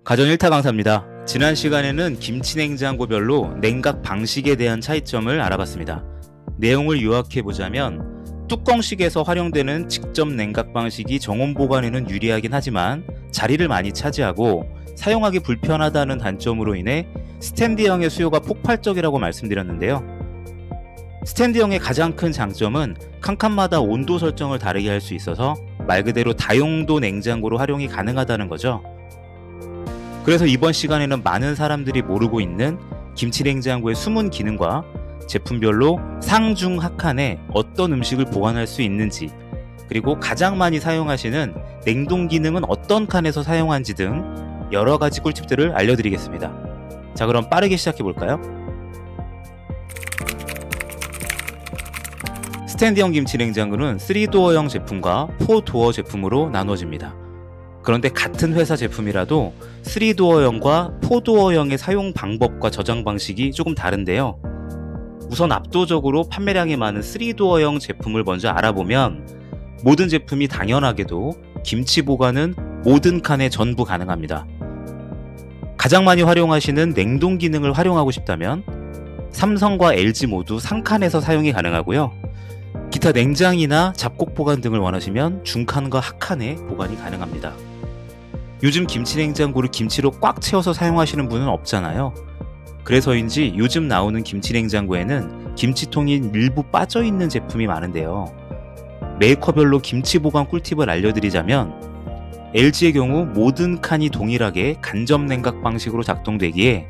가전 1타 강사입니다. 지난 시간에는 김치냉장고별로 냉각 방식에 대한 차이점을 알아봤습니다. 내용을 요약해보자면 뚜껑식에서 활용되는 직접 냉각 방식이 정온 보관에는 유리하긴 하지만 자리를 많이 차지하고 사용하기 불편하다는 단점으로 인해 스탠드형의 수요가 폭발적이라고 말씀드렸는데요. 스탠드형의 가장 큰 장점은 칸칸마다 온도 설정을 다르게 할 수 있어서 말 그대로 다용도 냉장고로 활용이 가능하다는 거죠. 그래서 이번 시간에는 많은 사람들이 모르고 있는 김치냉장고의 숨은 기능과 제품별로 상중 하칸에 어떤 음식을 보관할 수 있는지, 그리고 가장 많이 사용하시는 냉동 기능은 어떤 칸에서 사용하는지 등 여러가지 꿀팁들을 알려드리겠습니다. 자, 그럼 빠르게 시작해 볼까요? 스탠드형 김치냉장고는 3도어형 제품과 4도어 제품으로 나눠집니다. 그런데 같은 회사 제품이라도 3도어형과 4도어형의 사용 방법과 저장 방식이 조금 다른데요. 우선 압도적으로 판매량이 많은 3도어형 제품을 먼저 알아보면 모든 제품이 당연하게도 김치 보관은 모든 칸에 전부 가능합니다. 가장 많이 활용하시는 냉동 기능을 활용하고 싶다면 삼성과 LG 모두 상칸에서 사용이 가능하고요. 기타 냉장이나 잡곡 보관 등을 원하시면 중칸과 하칸에 보관이 가능합니다. 요즘 김치냉장고를 김치로 꽉 채워서 사용하시는 분은 없잖아요. 그래서인지 요즘 나오는 김치냉장고에는 김치통이 일부 빠져있는 제품이 많은데요. 메이커별로 김치 보관 꿀팁을 알려드리자면 LG의 경우 모든 칸이 동일하게 간접 냉각 방식으로 작동되기에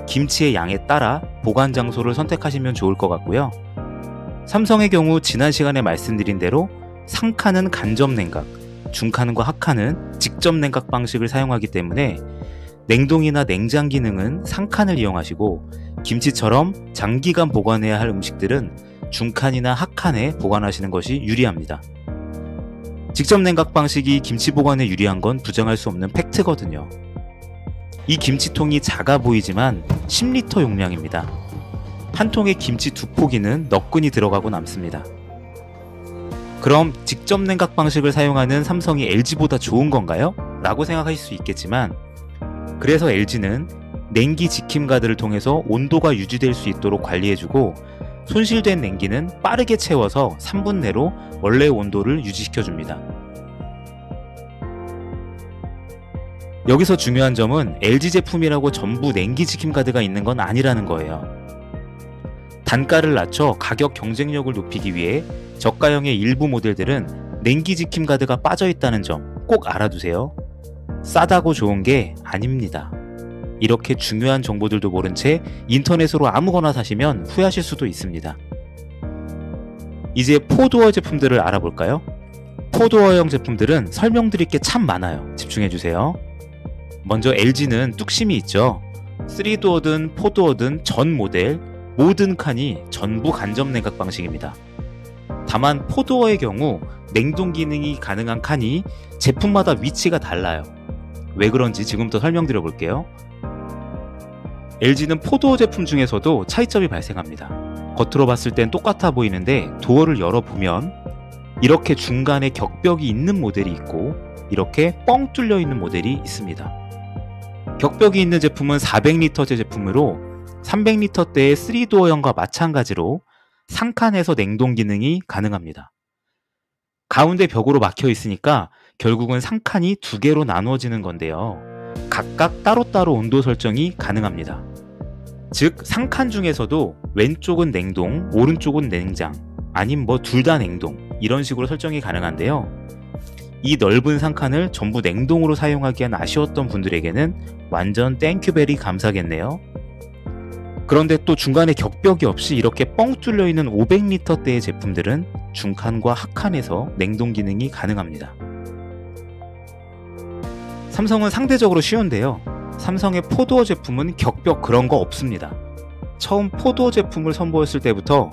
김치의 양에 따라 보관 장소를 선택하시면 좋을 것 같고요. 삼성의 경우 지난 시간에 말씀드린 대로 상칸은 간접 냉각, 중칸과 하칸은 직접 냉각 방식을 사용하기 때문에 냉동이나 냉장 기능은 상칸을 이용하시고 김치처럼 장기간 보관해야 할 음식들은 중칸이나 하칸에 보관하시는 것이 유리합니다. 직접 냉각 방식이 김치 보관에 유리한 건 부정할 수 없는 팩트거든요. 이 김치통이 작아 보이지만 10리터 용량입니다. 한 통에 김치 2포기는 너끈히 들어가고 남습니다. 그럼 직접 냉각 방식을 사용하는 삼성이 LG보다 좋은 건가요? 라고 생각하실 수 있겠지만, 그래서 LG는 냉기 지킴 가드를 통해서 온도가 유지될 수 있도록 관리해주고 손실된 냉기는 빠르게 채워서 3분 내로 원래 온도를 유지시켜줍니다. 여기서 중요한 점은 LG 제품이라고 전부 냉기 지킴 가드가 있는 건 아니라는 거예요. 단가를 낮춰 가격 경쟁력을 높이기 위해 저가형의 일부 모델들은 냉기 지킴 가드가 빠져있다는 점 꼭 알아두세요. 싸다고 좋은 게 아닙니다. 이렇게 중요한 정보들도 모른 채 인터넷으로 아무거나 사시면 후회하실 수도 있습니다. 이제 4도어 제품들을 알아볼까요? 4도어형 제품들은 설명드릴 게 참 많아요. 집중해주세요. 먼저 LG는 뚝심이 있죠. 3도어든 4도어든 전 모델 모든 칸이 전부 간접 냉각 방식입니다. 다만 4도어의 경우 냉동 기능이 가능한 칸이 제품마다 위치가 달라요. 왜 그런지 지금부터 설명드려 볼게요. LG는 4도어 제품 중에서도 차이점이 발생합니다. 겉으로 봤을 땐 똑같아 보이는데 도어를 열어보면 이렇게 중간에 격벽이 있는 모델이 있고 이렇게 뻥 뚫려 있는 모델이 있습니다. 격벽이 있는 제품은 400리터제 제품으로 300리터대의 3도어형과 마찬가지로 상칸에서 냉동 기능이 가능합니다. 가운데 벽으로 막혀 있으니까 결국은 상칸이 두 개로 나누어지는 건데요. 각각 따로따로 온도 설정이 가능합니다. 즉 상칸 중에서도 왼쪽은 냉동, 오른쪽은 냉장, 아님 뭐 둘 다 냉동 이런 식으로 설정이 가능한데요. 이 넓은 상칸을 전부 냉동으로 사용하기엔 아쉬웠던 분들에게는 완전 땡큐베리 감사겠네요. 그런데 또 중간에 격벽이 없이 이렇게 뻥 뚫려 있는 500리터대의 제품들은 중칸과 하칸에서 냉동 기능이 가능합니다. 삼성은 상대적으로 쉬운데요. 삼성의 4도어 제품은 격벽 그런 거 없습니다. 처음 4도어 제품을 선보였을 때부터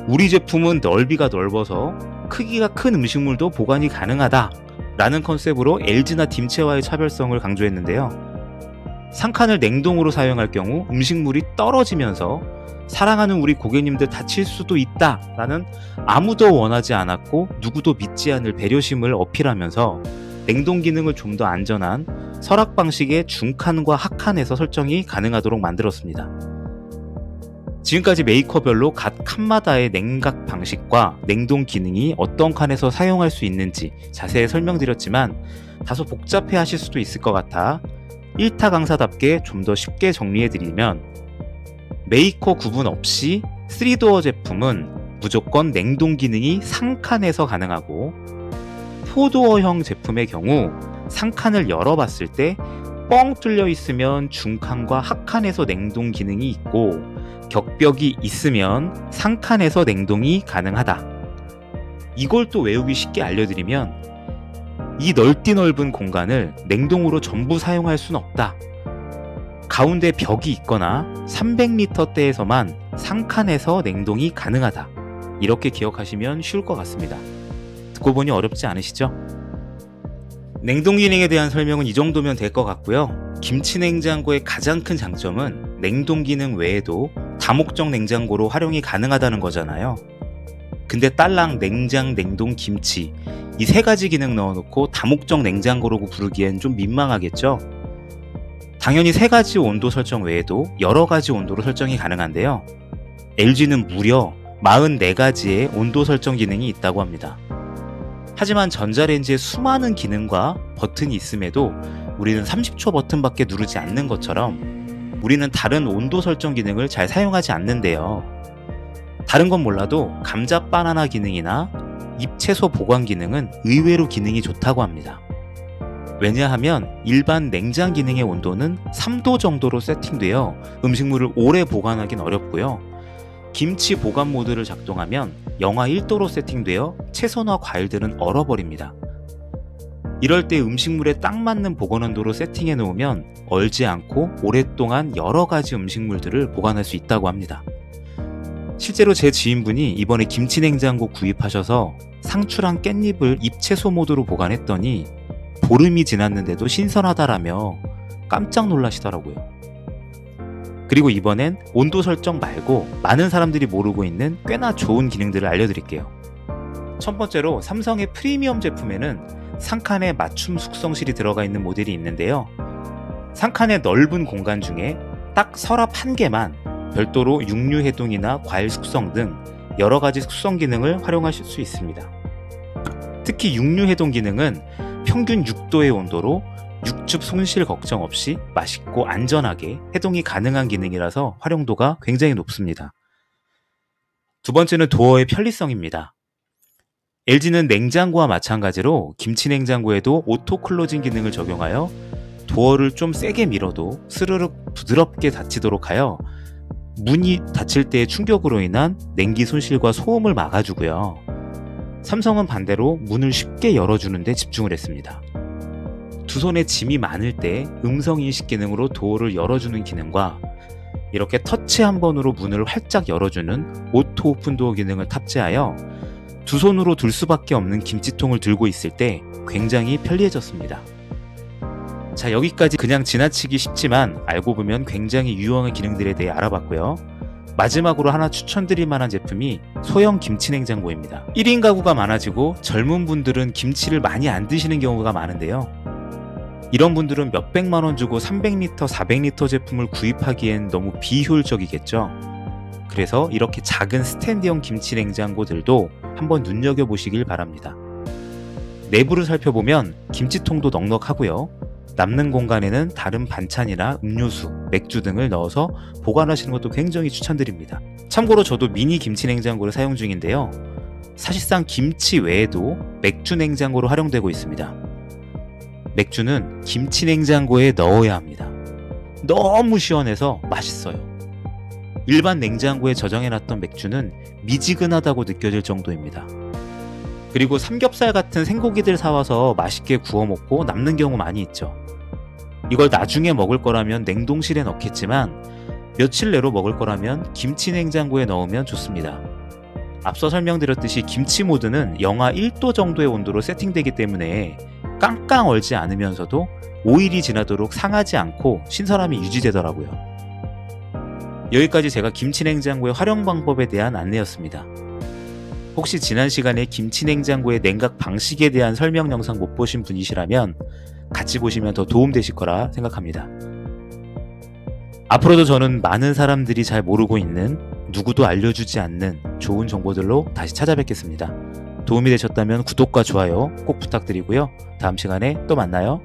우리 제품은 넓이가 넓어서 크기가 큰 음식물도 보관이 가능하다 라는 컨셉으로 LG나 딤체와의 차별성을 강조했는데요. 상칸을 냉동으로 사용할 경우 음식물이 떨어지면서 사랑하는 우리 고객님들 다칠 수도 있다 라는 아무도 원하지 않았고 누구도 믿지 않을 배려심을 어필하면서 냉동 기능을 좀 더 안전한 설악 방식의 중칸과 하칸에서 설정이 가능하도록 만들었습니다. 지금까지 메이커별로 각 칸마다의 냉각 방식과 냉동 기능이 어떤 칸에서 사용할 수 있는지 자세히 설명드렸지만 다소 복잡해 하실 수도 있을 것 같아 1타 강사답게 좀 더 쉽게 정리해드리면, 메이커 구분 없이 3도어 제품은 무조건 냉동 기능이 상칸에서 가능하고, 4도어형 제품의 경우 상칸을 열어봤을 때 뻥 뚫려 있으면 중칸과 하칸에서 냉동 기능이 있고, 격벽이 있으면 상칸에서 냉동이 가능하다. 이걸 또 외우기 쉽게 알려드리면, 이 넓은 공간을 냉동으로 전부 사용할 수는 없다. 가운데 벽이 있거나 300리터대에서만 상칸에서 냉동이 가능하다. 이렇게 기억하시면 쉬울 것 같습니다. 듣고 보니 어렵지 않으시죠? 냉동 기능에 대한 설명은 이 정도면 될 것 같고요. 김치 냉장고의 가장 큰 장점은 냉동 기능 외에도 다목적 냉장고로 활용이 가능하다는 거잖아요. 근데 딸랑, 냉장, 냉동, 김치 이 세 가지 기능 넣어놓고 다목적 냉장고로 부르기엔 좀 민망하겠죠? 당연히 세 가지 온도 설정 외에도 여러 가지 온도로 설정이 가능한데요. LG는 무려 44가지의 온도 설정 기능이 있다고 합니다. 하지만 전자레인지에 수많은 기능과 버튼이 있음에도 우리는 30초 버튼밖에 누르지 않는 것처럼 우리는 다른 온도 설정 기능을 잘 사용하지 않는데요. 다른 건 몰라도 감자 바나나 기능이나 잎채소 보관 기능은 의외로 기능이 좋다고 합니다. 왜냐하면 일반 냉장 기능의 온도는 3도 정도로 세팅되어 음식물을 오래 보관하긴 어렵고요. 김치 보관 모드를 작동하면 영하 1도로 세팅되어 채소나 과일들은 얼어버립니다. 이럴 때 음식물에 딱 맞는 보관 온도로 세팅해 놓으면 얼지 않고 오랫동안 여러 가지 음식물들을 보관할 수 있다고 합니다. 실제로 제 지인분이 이번에 김치 냉장고 구입하셔서 상추랑 깻잎을 잎채소 모드로 보관했더니 보름이 지났는데도 신선하다라며 깜짝 놀라시더라고요. 그리고 이번엔 온도 설정 말고 많은 사람들이 모르고 있는 꽤나 좋은 기능들을 알려드릴게요. 첫 번째로 삼성의 프리미엄 제품에는 상칸에 맞춤 숙성실이 들어가 있는 모델이 있는데요. 상칸의 넓은 공간 중에 딱 서랍 한 개만 별도로 육류 해동이나 과일 숙성 등 여러 가지 숙성 기능을 활용하실 수 있습니다. 특히 육류 해동 기능은 평균 6도의 온도로 육즙 손실 걱정 없이 맛있고 안전하게 해동이 가능한 기능이라서 활용도가 굉장히 높습니다. 두 번째는 도어의 편리성입니다. LG는 냉장고와 마찬가지로 김치 냉장고에도 오토 클로징 기능을 적용하여 도어를 좀 세게 밀어도 스르륵 부드럽게 닫히도록 하여 문이 닫힐 때의 충격으로 인한 냉기 손실과 소음을 막아주고요. 삼성은 반대로 문을 쉽게 열어주는 데 집중을 했습니다. 두 손에 짐이 많을 때 음성인식 기능으로 도어를 열어주는 기능과 이렇게 터치 한 번으로 문을 활짝 열어주는 오토 오픈 도어 기능을 탑재하여 두 손으로 들 수밖에 없는 김치통을 들고 있을 때 굉장히 편리해졌습니다. 자, 여기까지 그냥 지나치기 쉽지만 알고 보면 굉장히 유용한 기능들에 대해 알아봤고요. 마지막으로 하나 추천드릴 만한 제품이 소형 김치 냉장고입니다. 1인 가구가 많아지고 젊은 분들은 김치를 많이 안 드시는 경우가 많은데요. 이런 분들은 몇백만원 주고 300리터, 400리터 제품을 구입하기엔 너무 비효율적이겠죠. 그래서 이렇게 작은 스탠드형 김치 냉장고들도 한번 눈여겨보시길 바랍니다. 내부를 살펴보면 김치통도 넉넉하고요. 남는 공간에는 다른 반찬이나 음료수, 맥주 등을 넣어서 보관하시는 것도 굉장히 추천드립니다. 참고로 저도 미니 김치 냉장고를 사용 중인데요. 사실상 김치 외에도 맥주 냉장고로 활용되고 있습니다. 맥주는 김치 냉장고에 넣어야 합니다. 너무 시원해서 맛있어요. 일반 냉장고에 저장해놨던 맥주는 미지근하다고 느껴질 정도입니다. 그리고 삼겹살 같은 생고기들 사와서 맛있게 구워 먹고 남는 경우 많이 있죠. 이걸 나중에 먹을 거라면 냉동실에 넣겠지만 며칠 내로 먹을 거라면 김치 냉장고에 넣으면 좋습니다. 앞서 설명드렸듯이 김치 모드는 영하 1도 정도의 온도로 세팅되기 때문에 깡깡 얼지 않으면서도 5일이 지나도록 상하지 않고 신선함이 유지되더라고요. 여기까지 제가 김치 냉장고의 활용 방법에 대한 안내였습니다. 혹시 지난 시간에 김치 냉장고의 냉각 방식에 대한 설명 영상 못 보신 분이시라면 같이 보시면 더 도움되실 거라 생각합니다. 앞으로도 저는 많은 사람들이 잘 모르고 있는, 누구도 알려주지 않는 좋은 정보들로 다시 찾아뵙겠습니다. 도움이 되셨다면 구독과 좋아요 꼭 부탁드리고요. 다음 시간에 또 만나요.